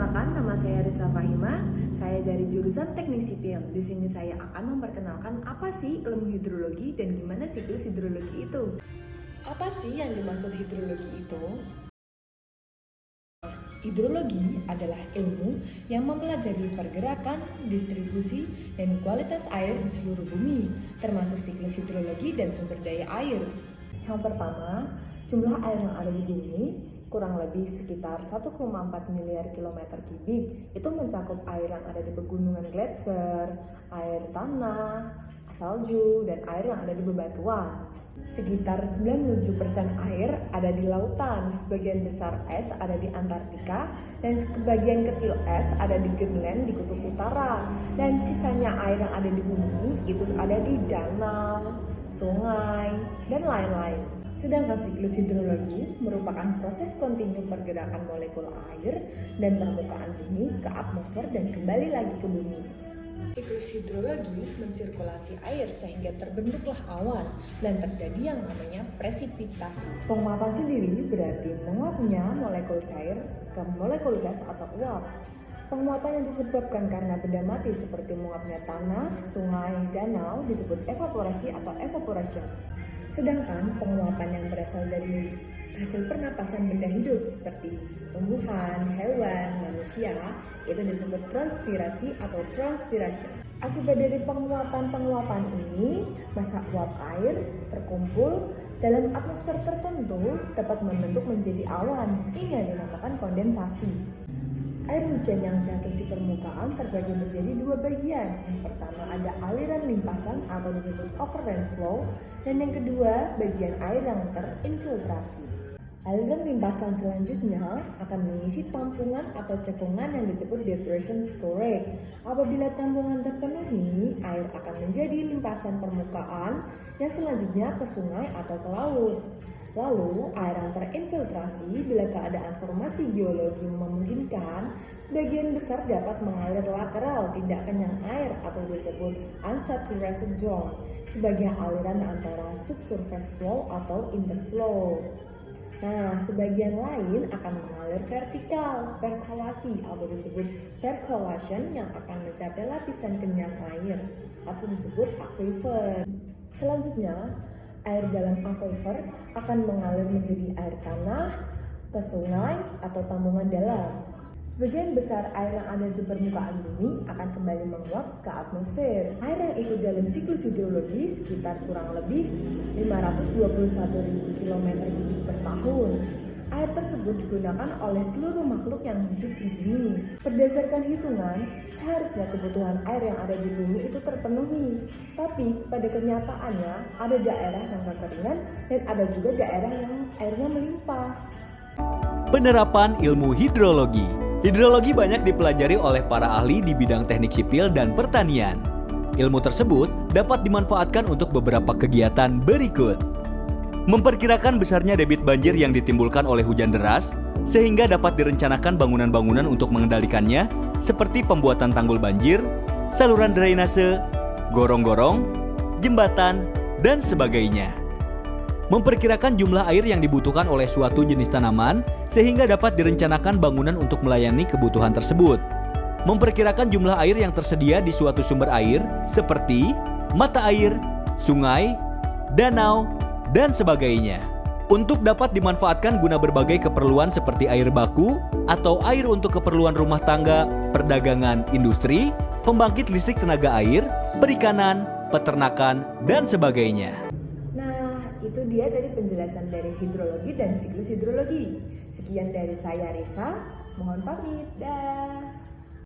Perkenalkan, nama saya Risa Fahima. Saya dari jurusan Teknik Sipil. Di sini saya akan memperkenalkan apa sih ilmu hidrologi dan gimana siklus hidrologi itu. Apa sih yang dimaksud hidrologi itu? Hidrologi adalah ilmu yang mempelajari pergerakan, distribusi, dan kualitas air di seluruh bumi, termasuk siklus hidrologi dan sumber daya air. Yang pertama, jumlah air yang ada di bumi kurang lebih sekitar 1,4 miliar kilometer kubik. Itu mencakup air yang ada di pegunungan gletser, air tanah, salju, dan air yang ada di bebatuan. Sekitar 97% air ada di lautan, sebagian besar es ada di Antartika, dan sebagian kecil es ada di Greenland di kutub utara. Dan sisanya air yang ada di bumi itu ada di danau, sungai, dan lain-lain. Sedangkan siklus hidrologi merupakan proses kontinu pergerakan molekul air dan permukaan bumi ke atmosfer dan kembali lagi ke bumi. Siklus hidrologi mensirkulasi air sehingga terbentuklah awan dan terjadi yang namanya presipitasi. Penguapan sendiri berarti menguapnya molekul cair ke molekul gas atau uap. Penguapan yang disebabkan karena benda mati seperti menguapnya tanah, sungai, danau disebut evaporasi atau evaporation. Sedangkan penguapan yang berasal dari hasil pernapasan benda hidup seperti tumbuhan, hewan, manusia itu disebut transpirasi atau transpiration. Akibat dari penguapan ini, massa uap air terkumpul dalam atmosfer tertentu dapat membentuk menjadi awan. Ini yang dinamakan kondensasi. Air hujan yang jatuh di permukaan terbagi menjadi dua bagian. Yang pertama ada aliran limpasan atau disebut overland flow, dan yang kedua bagian air yang terinfiltrasi. Aliran limpasan selanjutnya akan mengisi tampungan atau cekungan yang disebut depression storage. Apabila tampungan terpenuhi, air akan menjadi limpasan permukaan yang selanjutnya ke sungai atau ke laut. Lalu, air yang terinfiltrasi bila keadaan formasi geologi memungkinkan, sebagian besar dapat mengalir lateral tidak kenyang air atau disebut unsaturated zone sebagai aliran antara subsurface flow atau interflow. Nah, sebagian lain akan mengalir vertikal, perkolasi atau disebut percolation yang akan mencapai lapisan kenyang air atau disebut aquifer. Selanjutnya, air dalam aquifer akan mengalir menjadi air tanah, ke sungai, atau tambungan dalam. Sebagian besar air yang ada di permukaan bumi akan kembali menguap ke atmosfer. Air yang ikut dalam siklus hidrologi sekitar kurang lebih 521.000 km kubik per tahun. Air tersebut digunakan oleh seluruh makhluk yang hidup di bumi. Berdasarkan hitungan, seharusnya kebutuhan air yang ada di bumi itu terpenuhi. Tapi pada kenyataannya ada daerah yang kekeringan dan ada juga daerah yang airnya melimpah. Penerapan ilmu hidrologi. Hidrologi banyak dipelajari oleh para ahli di bidang teknik sipil dan pertanian. Ilmu tersebut dapat dimanfaatkan untuk beberapa kegiatan berikut. Memperkirakan besarnya debit banjir yang ditimbulkan oleh hujan deras, sehingga dapat direncanakan bangunan-bangunan untuk mengendalikannya, seperti pembuatan tanggul banjir, saluran drainase, gorong-gorong, jembatan, dan sebagainya. Memperkirakan jumlah air yang dibutuhkan oleh suatu jenis tanaman, sehingga dapat direncanakan bangunan untuk melayani kebutuhan tersebut. Memperkirakan jumlah air yang tersedia di suatu sumber air, seperti mata air, sungai, danau, dan sebagainya. Untuk dapat dimanfaatkan guna berbagai keperluan seperti air baku atau air untuk keperluan rumah tangga, perdagangan, industri, pembangkit listrik tenaga air, perikanan, peternakan, dan sebagainya. Nah, itu dia dari penjelasan dari hidrologi dan siklus hidrologi. Sekian dari saya Risa, mohon pamit. Dah.